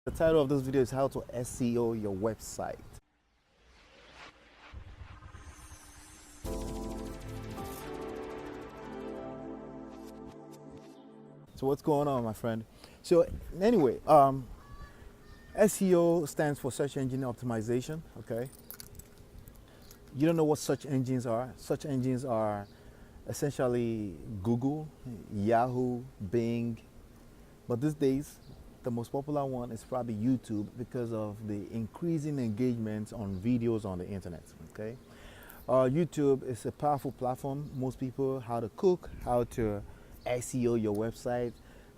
The title of this video is how to SEO your website. So what's going on, my friend? So anyway, SEO stands for search engine optimization. Okay. You don't know what search engines are? Search engines are essentially Google, Yahoo, Bing, but these days the most popular one is probably YouTube because of the increasing engagement on videos on the internet. Okay, YouTube is a powerful platform. Most people how to cook, how to SEO your website,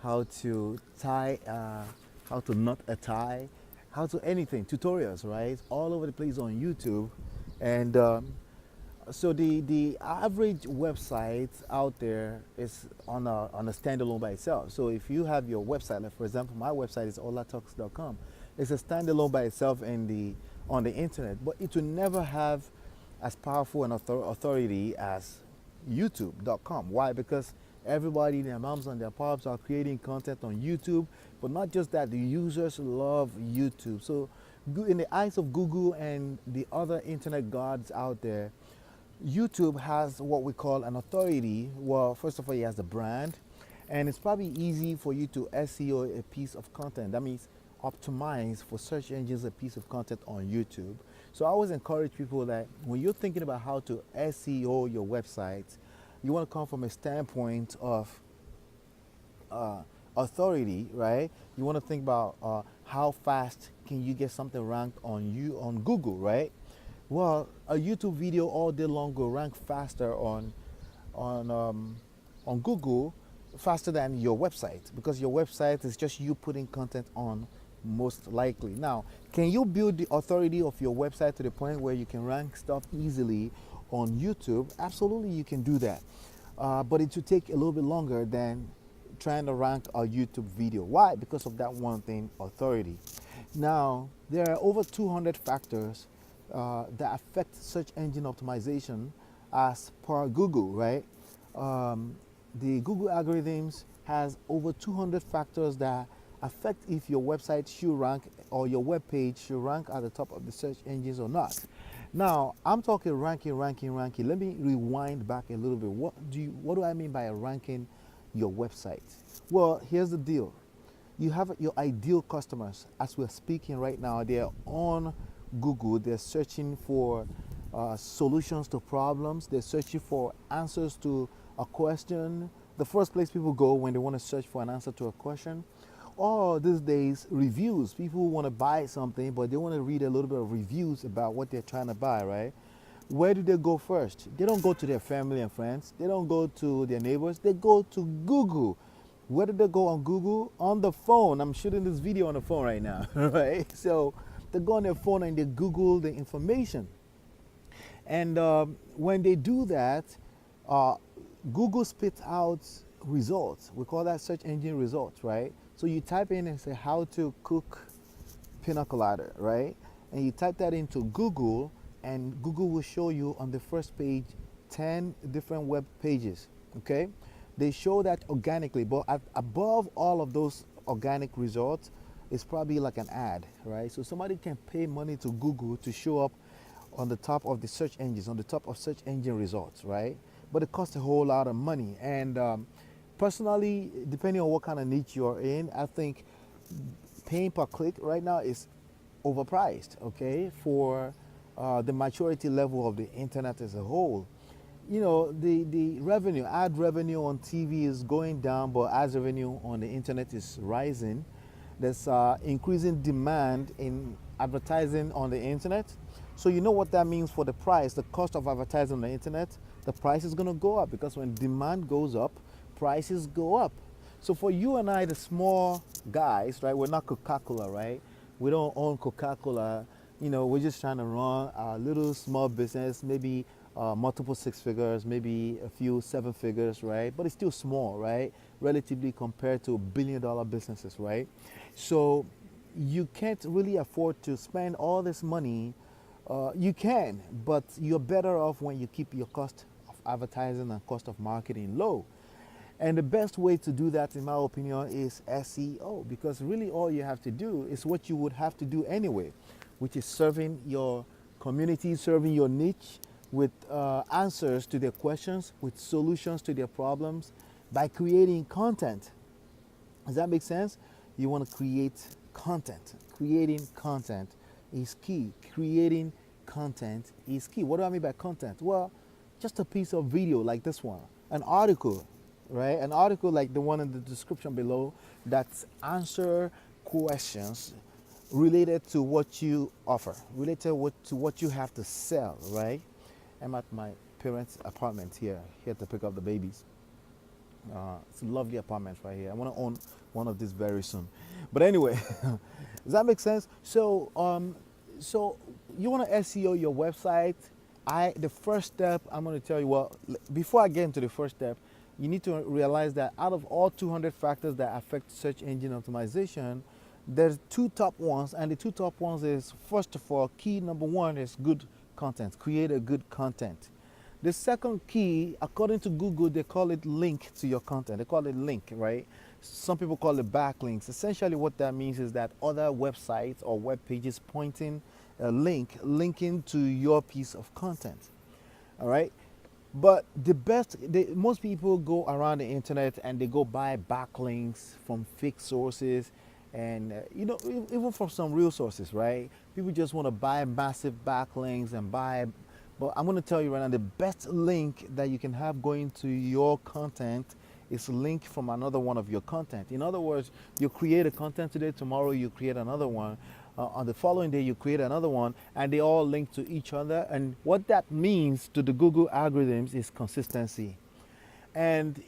how to how to knot a tie, how to anything, tutorials, right? All over the place on YouTube, and so the average website out there is on a standalone by itself. So if you have your website, like for example, my website is olatalks.com. It's a standalone by itself on the internet, but it will never have as powerful an authority as youtube.com. Why? Because everybody, their moms and their pops are creating content on YouTube, but not just that, the users love YouTube. So in the eyes of Google and the other internet gods out there, YouTube has what we call an authority. Well, first of all, it has a brand, and it's probably easy for you to SEO a piece of content. That means optimize for search engines a piece of content on YouTube. So I always encourage people that when you're thinking about how to SEO your website, you want to come from a standpoint of authority, right? You want to think about how fast can you get something ranked on Google, right? Well, a YouTube video all day long will rank faster on Google, faster than your website, because your website is just you putting content on, most likely. Now, can you build the authority of your website to the point where you can rank stuff easily on YouTube? Absolutely, you can do that, but it will take a little bit longer than trying to rank a YouTube video. Why? Because of that one thing, authority. Now, there are over 200 factors that affect search engine optimization as per Google, right? The Google algorithms has over 200 factors that affect if your website should rank or your web page should rank at the top of the search engines or not. Now, I'm talking ranking. Let me rewind back a little bit. What do I mean by ranking your website? Well, here's the deal. You have your ideal customers. As we're speaking right now, they're on Google. They're searching for solutions to problems. They're searching for answers to a question. The first place people go when they want to search for an answer to a question. Or these days, reviews. People want to buy something, but they want to read a little bit of reviews about what they're trying to buy, right? Where do they go first? They don't go to their family and friends. They don't go to their neighbors. They go to Google. Where do they go on Google? On the phone. I'm shooting this video on the phone right now, right? So they go on their phone and they Google the information. And when they do that, Google spits out results. We call that search engine results, right? So you type in and say how to cook pina colada, right? And you type that into Google, and Google will show you on the first page 10 different web pages, okay? They show that organically, but above all of those organic results is probably like an ad, right? So somebody can pay money to Google to show up on the top of the search engines, on the top of search engine results, right? But it costs a whole lot of money. And personally, depending on what kind of niche you're in, I think paying per click right now is overpriced, okay, for the maturity level of the internet as a whole. You know, the revenue, ad revenue on TV is going down, but ad revenue on the internet is rising. There's increasing demand in advertising on the internet. So you know what that means for the price, the cost of advertising on the internet. The price is going to go up, because when demand goes up, prices go up. So for you and I, the small guys, right, we're not Coca-Cola, right? We don't own Coca-Cola. You know, we're just trying to run a little small business, maybe multiple six figures, maybe a few seven figures, right? But it's still small, right? Relatively compared to billion-dollar businesses, right? So you can't really afford to spend all this money. You can, but you're better off when you keep your cost of advertising and cost of marketing low. And the best way to do that, in my opinion, is SEO, because really all you have to do is what you would have to do anyway, which is serving your community, serving your niche with answers to their questions, with solutions to their problems by creating content. Does that make sense? You want to create content. Creating content is key. Creating content is key. What do I mean by content? Well, just a piece of video like this one, an article, right? An article like the one in the description below that's answer questions related to what you offer, related to what you have to sell, right? I'm at my parents' apartment here to pick up the babies. It's a lovely apartment right here. I want to own one of these very soon. But anyway, does that make sense? So you want to SEO your website. The first step I'm going to tell you. Well, before I get into the first step, you need to realize that out of all 200 factors that affect search engine optimization, there's two top ones, and the two top ones is, first of all, key number one is good content. Create a good content. The second key, according to Google, they call it link to your content. They call it link, right? Some people call it backlinks. Essentially what that means is that other websites or web pages pointing a linking to your piece of content. All right? But most people go around the internet and they go buy backlinks from fake sources, and even from some real sources, right? People just want to buy massive backlinks and buy. But I'm going to tell you right now, the best link that you can have going to your content is a link from another one of your content. In other words, you create a content today, tomorrow you create another one, on the following day you create another one, and they all link to each other. And what that means to the Google algorithms is consistency. And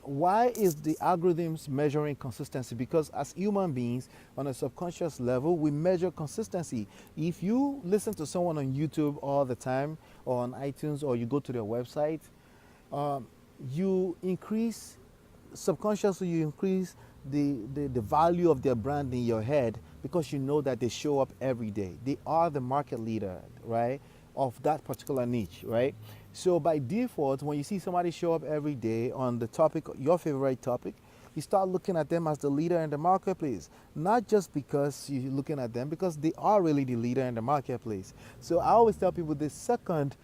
why is the algorithms measuring consistency? Because as human beings, on a subconscious level, we measure consistency. If you listen to someone on YouTube all the time, or on iTunes, or you go to their website, you increase, subconsciously you increase the value of their brand in your head, because you know that they show up every day. They are the market leader, right, of that particular niche, right? So by default, when you see somebody show up every day on the topic, your favorite topic, you start looking at them as the leader in the marketplace. Not just because you're looking at them, because they are really the leader in the marketplace. So I always tell people the second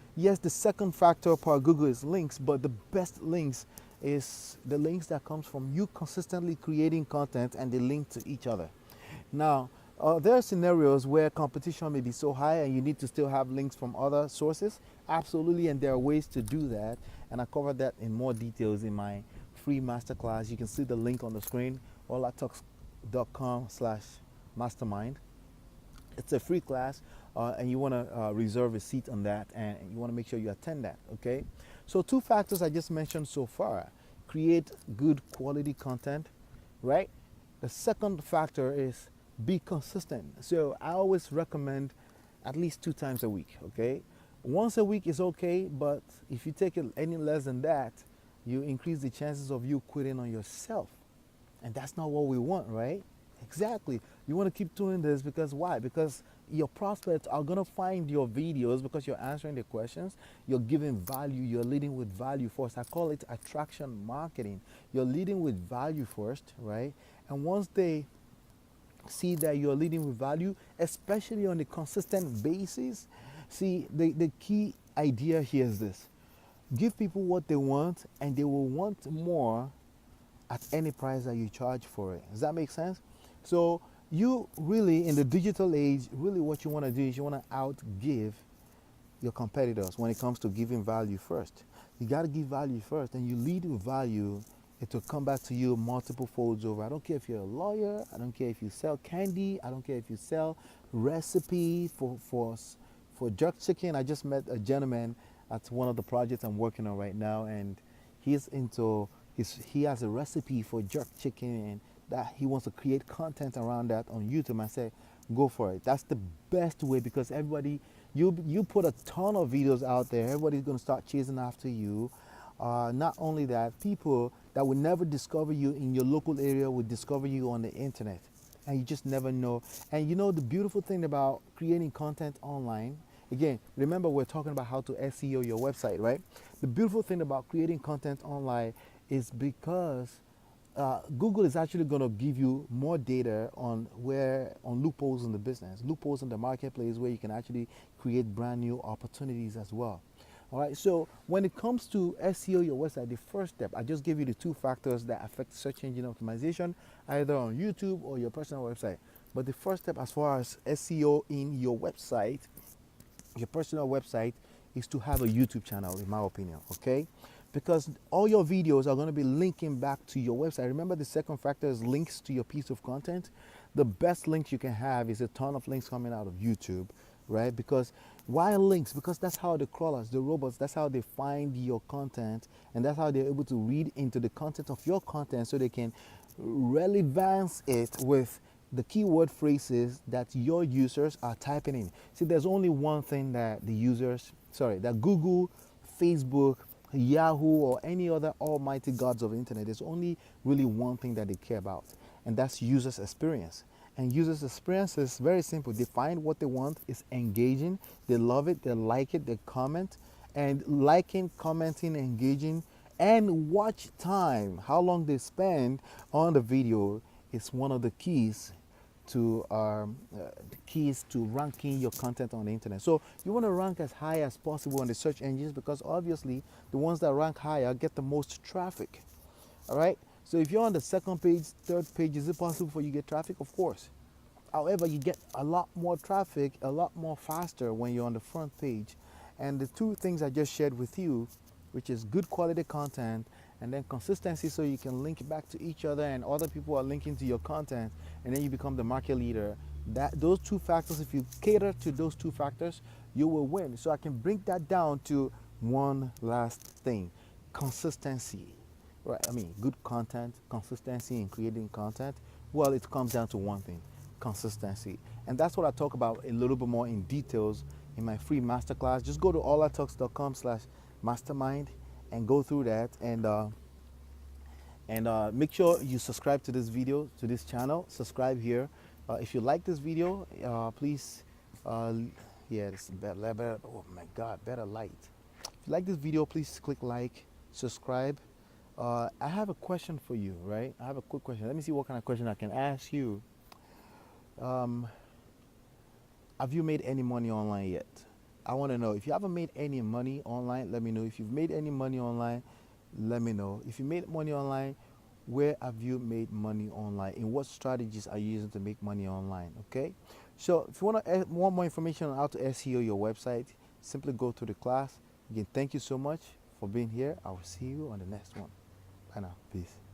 factor per Google is links, but the best links is the links that comes from you consistently creating content and they link to each other. Now, there are scenarios where competition may be so high and you need to still have links from other sources. Absolutely, and there are ways to do that. And I covered that in more details in my free masterclass. You can see the link on the screen, olatalks.com/mastermind. It's a free class, and you want to reserve a seat on that, and you want to make sure you attend that, okay? So 2 factors I just mentioned so far. Create good quality content, right? The second factor is be consistent. So I always recommend at least 2 times a week, okay? Once a week is okay, but if you take it any less than that, you increase the chances of you quitting on yourself. And that's not what we want, right? Exactly. You want to keep doing this because why? Because your prospects are going to find your videos because you're answering the questions, you're giving value, you're leading with value first. I call it attraction marketing. You're leading with value first, right? And once they see that you're leading with value, especially on a consistent basis, see, the key idea here is this. Give people what they want, and they will want more at any price that you charge for it. Does that make sense? So you really, in the digital age, really what you want to do is you want to outgive your competitors when it comes to giving value first. You got to give value first, and you lead with value. It will come back to you multiple folds over. I don't care if you're a lawyer. I don't care if you sell candy. I don't care if you sell recipe for jerk chicken. I just met a gentleman at one of the projects I'm working on right now, and he has a recipe for jerk chicken, and that he wants to create content around that on YouTube. I say, go for it. That's the best way, because everybody, you put a ton of videos out there, everybody's going to start chasing after you. Not only that, people that would never discover you in your local area would discover you on the internet, and you just never know. And you know the beautiful thing about creating content online, again, remember we're talking about how to SEO your website, right? The beautiful thing about creating content online is because Google is actually going to give you more data on loopholes in the business, loopholes in the marketplace where you can actually create brand new opportunities as well. All right. So when it comes to SEO your website, the first step, I just gave you the two factors that affect search engine optimization, either on YouTube or your personal website. But the first step, as far as SEO in your website, your personal website, is to have a YouTube channel, in my opinion, okay? Because all your videos are going to be linking back to your website. Remember, the second factor is links to your piece of content. The best links you can have is a ton of links coming out of YouTube, right? Because why links? Because that's how the crawlers, the robots, that's how they find your content, and that's how they're able to read into the content of your content so they can relevance it with the keyword phrases that your users are typing in. See, there's only one thing that that Google, Facebook, Yahoo, or any other almighty gods of the internet, there's only really one thing that they care about, and that's users' experience. And users' experience is very simple. They find what they want, it's engaging, they love it, they like it, they comment, and liking, commenting, engaging, and watch time, how long they spend on the video, is one of the keys to ranking your content on the internet. So you want to rank as high as possible on the search engines, because obviously the ones that rank higher get the most traffic. All right. So if you're on the second page, third page, is it possible for you to get traffic? Of course. However, you get a lot more traffic, a lot more faster when you're on the front page. And the two things I just shared with you, which is good quality content and then consistency, so you can link back to each other and other people are linking to your content, and then you become the market leader. That those two factors, if you cater to those two factors, you will win. So I can bring that down to one last thing: consistency. Right? I mean, good content, consistency in creating content. Well, it comes down to one thing: consistency. And that's what I talk about a little bit more in details in my free masterclass. Just go to allatalks.com/mastermind and go through that, and make sure you subscribe to this video, to this channel. Subscribe here. If you like this video, please, yeah, this is better, oh my God, better light. If you like this video, please click like, subscribe. I have a question for you, right? I have a quick question. Let me see what kind of question I can ask you. Have you made any money online yet? I want to know. If you haven't made any money online, let me know. If you've made any money online, let me know. If you made money online, where have you made money online? In what strategies are you using to make money online? Okay. So if you want more information on how to SEO your website, simply go to the class. Again, thank you so much for being here. I will see you on the next one. Bye now. Peace.